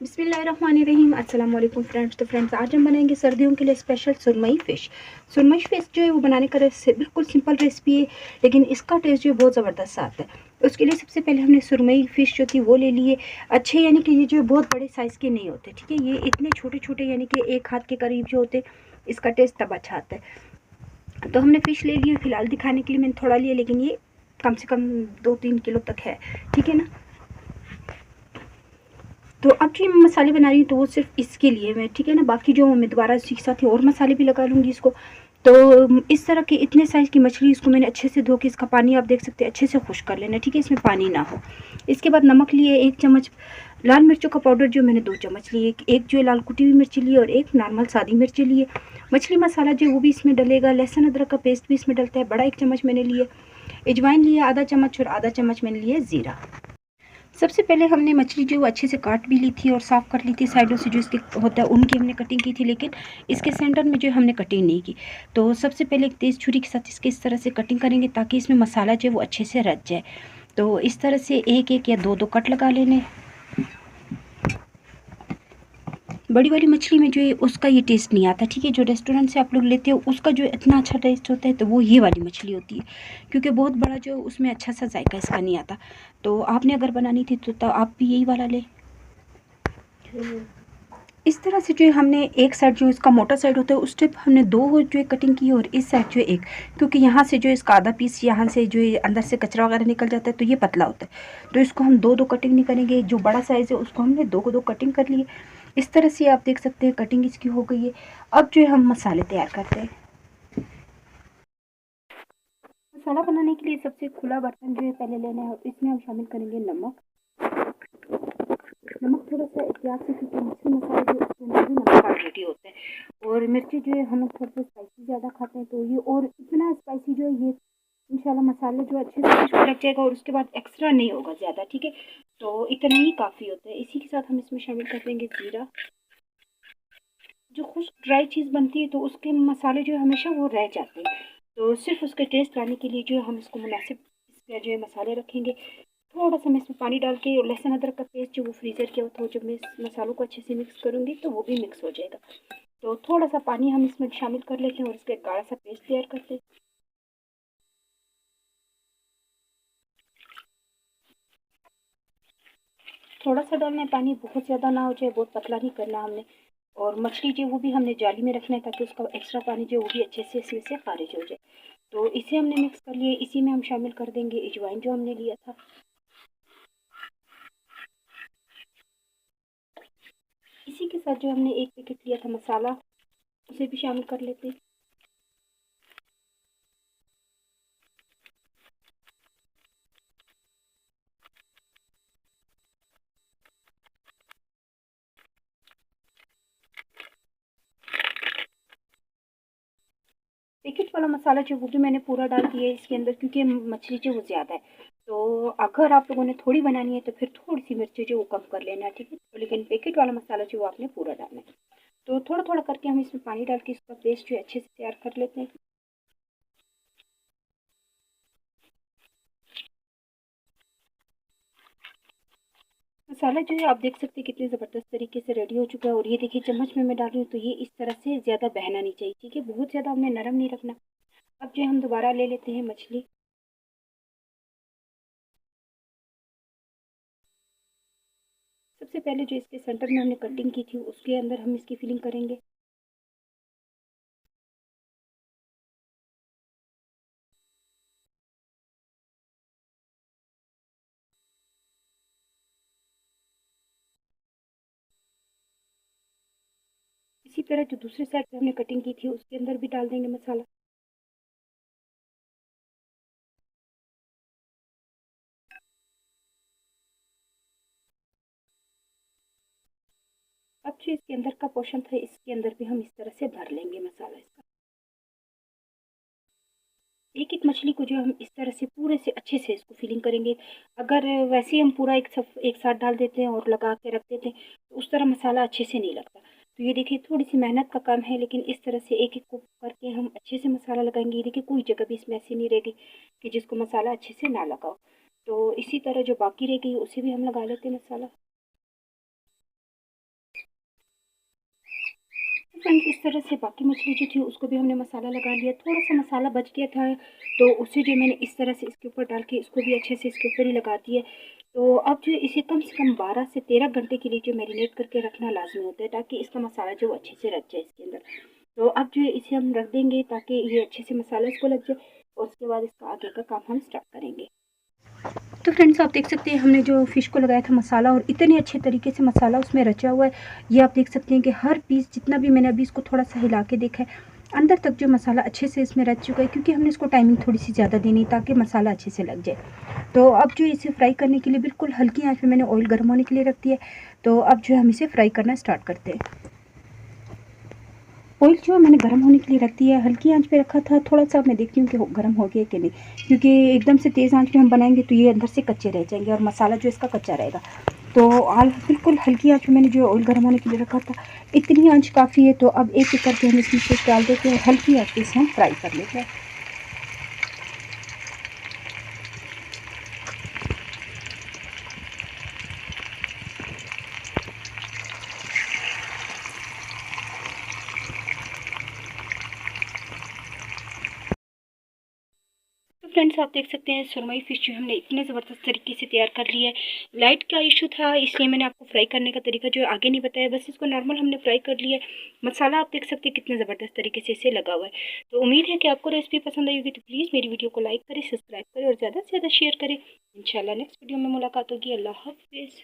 बिस्मिल्लाहिर्रहमानिर्रहीम। अस्सलाम वालेकुम फ्रेंड्स। तो फ्रेंड्स, आज हम बनाएंगे सर्दियों के लिए स्पेशल सुरमई फ़िश। सुरमई फ़िश जो है वो बनाने का बिल्कुल सिंपल रेसिपी है, लेकिन इसका टेस्ट जो है बहुत ज़बरदस्त आता है। उसके लिए सबसे पहले हमने सुरमई फ़िश जो थी वो ले लिए अच्छे, यानी कि ये जो बहुत बड़े साइज़ के नहीं होते, ठीक है। ये इतने छोटे छोटे, यानी कि एक हाथ के करीब जो होते, इसका टेस्ट तब अच्छा आता है। तो हमने फ़िश ले लिए, फ़िलहाल दिखाने के लिए मैंने थोड़ा लिया, लेकिन ये कम से कम 2-3 किलो तक है, ठीक है ना। तो अब जो मैं मसाले बना रही हूँ तो वो सिर्फ इसके लिए मैं, ठीक है ना। बाकी जो मैं दोबारा इसके साथ और मसाले भी लगा लूँगी इसको। तो इस तरह के इतने साइज़ की मछली, इसको मैंने अच्छे से धो के, इसका पानी आप देख सकते हैं, अच्छे से खुश कर लेना, ठीक है, इसमें पानी ना हो। इसके बाद नमक लिए 1 चम्मच, लाल मिर्चों का पाउडर जो मैंने 2 चम्मच लिए, एक जो लाल कुटी हुई मिर्ची ली और एक नॉर्मल सादी मिर्ची लिए। मछली मसाला जो वो भी इसमें डलेगा, लहसुन अदरक का पेस्ट भी इसमें डलता है, बड़ा 1 चम्मच मैंने लिए। अजवाइन लिया आधा चम्मच और आधा चम्मच मैंने लिए ज़ीरा। सबसे पहले हमने मछली जो अच्छे से काट भी ली थी और साफ़ कर ली थी, साइडों से जो इसके होता है उनकी हमने कटिंग की थी, लेकिन इसके सेंटर में जो हमने कटिंग नहीं की। तो सबसे पहले एक तेज़ छुरी के साथ इसके इस तरह से कटिंग करेंगे ताकि इसमें मसाला जो है वो अच्छे से रच जाए। तो इस तरह से एक एक या दो दो कट लगा लेने। बड़ी वाली मछली में जो है उसका ये टेस्ट नहीं आता, ठीक है। जो रेस्टोरेंट से आप लोग लेते हो उसका जो इतना अच्छा टेस्ट होता है, तो वो ये वाली मछली होती है, क्योंकि बहुत बड़ा जो उसमें अच्छा सा जायका इसका नहीं आता। तो आपने अगर बनानी थी तो आप भी यही वाला ले। इस तरह से जो है हमने एक साइड जो इसका मोटा साइड होता है उस टाइप हमने दो जो है कटिंग की, और इस साइड जो है एक, क्योंकि यहाँ से जो इसका आधा पीस यहाँ से जो है अंदर से कचरा वगैरह निकल जाता है, तो ये पतला होता है। तो इसको हम दो दो कटिंग नहीं करेंगे, जो बड़ा साइज़ है उसको हमने दो को दो कटिंग कर लिए। इस तरह से आप देख सकते हैं कटिंग इसकी हो गई है। अब जो है हम मसाले तैयार करते हैं। मसाला बनाने के लिए सबसे खुला बर्तन जो है पहले लेना है, इसमें हम शामिल करेंगे नमक। नमक थोड़ा सा एहतियात से, क्योंकि मछली मसाले जो उसके अंदर भी नमक ऑलरेडी होते हैं। और मिर्ची जो है हम लोग थोड़ा सा स्पाइसी ज़्यादा खाते हैं, तो ये और इतना स्पाइसी जो है ये इंशाल्लाह मसाले जो अच्छे से खुश्क लग जाएगा और उसके बाद एक्स्ट्रा नहीं होगा ज़्यादा, ठीक है। तो इतना ही काफ़ी होता है। इसी के साथ हम इसमें शामिल कर देंगे ज़ीरा। जो खुश्क ड्राई चीज़ बनती है तो उसके मसाले जो है हमेशा वो रह जाते हैं, तो सिर्फ उसके टेस्ट लाने के लिए जो है हम इसको मुनासिब इसमें जो है मसाले रखेंगे। थोड़ा सा मैं इसमें पानी डाल के, और लहसुन अदरक का पेस्ट जो वो फ्रीज़र किया हुआ था, जब मैं इस मसालों को अच्छे से मिक्स करूँगी तो वो भी मिक्स हो जाएगा। तो थोड़ा सा पानी हम इसमें शामिल कर लेते हैं और इसका एक गाढ़ा सा पेस्ट तैयार करते हैं। थोड़ा सा डालना है पानी, बहुत ज़्यादा ना हो जाए, बहुत पतला नहीं करना हमने। और मछली जो वो भी हमने जाली में रखना है ताकि उसका एक्स्ट्रा पानी जो वो भी अच्छे से इसमें से खारिज हो जाए। तो इसे हमने मिक्स कर लिए। इसी में हम शामिल कर देंगे अजवाइन जो हमने लिया था। इसी के साथ जो हमने एक पैकेट लिया था मसाला, उसे भी शामिल कर लेते हैं। पैकेट वाला मसाला जो वो भी मैंने पूरा डाल दिया है इसके अंदर, क्योंकि मछली जो वो ज़्यादा है। तो अगर आप लोगों ने थोड़ी बनानी है तो फिर थोड़ी सी मिर्ची जो वो कम कर लेना है, ठीक है। तो लेकिन पैकेट वाला मसाला जो वो आपने पूरा डालना है। तो थोड़ा थोड़ा करके हम इसमें पानी डाल के इसका पेस्ट जो है अच्छे से तैयार कर लेते हैं। मसाला जो है आप देख सकते हैं कितने ज़बरदस्त तरीके से रेडी हो चुका है। और ये देखिए चम्मच में मैं डाल रही हूँ तो ये इस तरह से ज़्यादा बहना नहीं चाहिए, ठीक है। बहुत ज़्यादा हमने नरम नहीं रखना। अब जो हम दोबारा ले लेते हैं मछली। सबसे पहले जो इसके सेंटर में हमने कटिंग की थी उसके अंदर हम इसकी फिलिंग करेंगे। इसी तरह जो दूसरी साइड पे हमने कटिंग की थी उसके अंदर भी डाल देंगे मसाला। अब जो इसके अंदर का पोर्शन था इसके अंदर भी हम इस तरह से भर लेंगे मसाला इसका। एक एक मछली को जो हम इस तरह से पूरे से अच्छे से इसको फिलिंग करेंगे। अगर वैसे ही हम पूरा एक साथ डाल देते हैं और लगा के रख देते हैं तो उस तरह मसाला अच्छे से नहीं लगता। तो ये देखिए थोड़ी सी मेहनत का काम है, लेकिन इस तरह से एक एक को करके हम अच्छे से मसाला लगाएंगे। ये देखिए कोई जगह भी इसमें ऐसी नहीं रहेगी कि जिसको मसाला अच्छे से ना लगा हो। तो इसी तरह जो बाकी रह गई उसे भी हम लगा लेते हैं मसाला। फ्रेंड्स इस तरह से बाकी मछली जो थी उसको भी हमने मसाला लगा लिया। थोड़ा सा मसाला बच गया था तो उसे जो मैंने इस तरह से इसके ऊपर डाल के इसको भी अच्छे से इसके ऊपर ही लगा दिया। तो अब जो इसे कम से कम 12 से 13 घंटे के लिए जो मैरिनेट करके रखना लाजमी होता है ताकि इसका मसाला जो अच्छे से रच जाए इसके अंदर। तो अब जो इसे हम रख देंगे ताकि ये अच्छे से मसाला इसको लग जाए और उसके बाद इसका आगे का काम हम स्टार्ट करेंगे। तो फ्रेंड्स आप देख सकते हैं हमने जो फ़िश को लगाया था मसाला और इतने अच्छे तरीके से मसाला उसमें रचा हुआ है। ये आप देख सकते हैं कि हर पीस जितना भी मैंने अभी इसको थोड़ा सा हिला के देखा है अंदर तक जो मसाला अच्छे से इसमें रच चुका है, क्योंकि हमने इसको टाइमिंग थोड़ी सी ज़्यादा देनी ताकि मसाला अच्छे से लग जाए। तो अब जो इसे फ्राई करने के लिए बिल्कुल हल्की आंच पे मैंने ऑयल गर्म होने के लिए रख दिया है। तो अब जो है हम इसे फ्राई करना स्टार्ट करते हैं। ऑयल जो मैंने गर्म होने के लिए रख दिया है, हल्की आंच पे रखा था। थोड़ा सा मैं देखती हूँ कि गर्म हो गया कि नहीं, क्योंकि एकदम से तेज़ आंच पे हम बनाएंगे तो ये अंदर से कच्चे रह जाएंगे और मसाला जो इसका कच्चा रहेगा। तो बिल्कुल हल्की आंच पे मैंने जो ऑयल गर्म होने के लिए रखा था इतनी आंच काफ़ी है। तो अब एक एक करके हम इसमें फिश डाल देते हैं, हल्की आंच पे इसे हम फ्राई कर लेते हैं। तो फ्रेंड्स आप देख सकते हैं सुरमई फ़िश जो हमने इतने ज़बरदस्त तरीके से तैयार कर ली है। लाइट का इशू था इसलिए मैंने आपको फ्राई करने का तरीका जो है आगे नहीं बताया, बस इसको नॉर्मल हमने फ्राई कर लिया है। मसाला आप देख सकते हैं कितने ज़बरदस्त तरीके से इसे लगा हुआ है। तो उम्मीद है कि आपको रेसिपी पसंद आई होगी। तो प्लीज़ मेरी वीडियो को लाइक करें, सब्सक्राइब करें और ज़्यादा से ज़्यादा शेयर करें। इंशाल्लाह नेक्स्ट वीडियो में मुलाकात होगी। अल्लाह हाफ़िज़।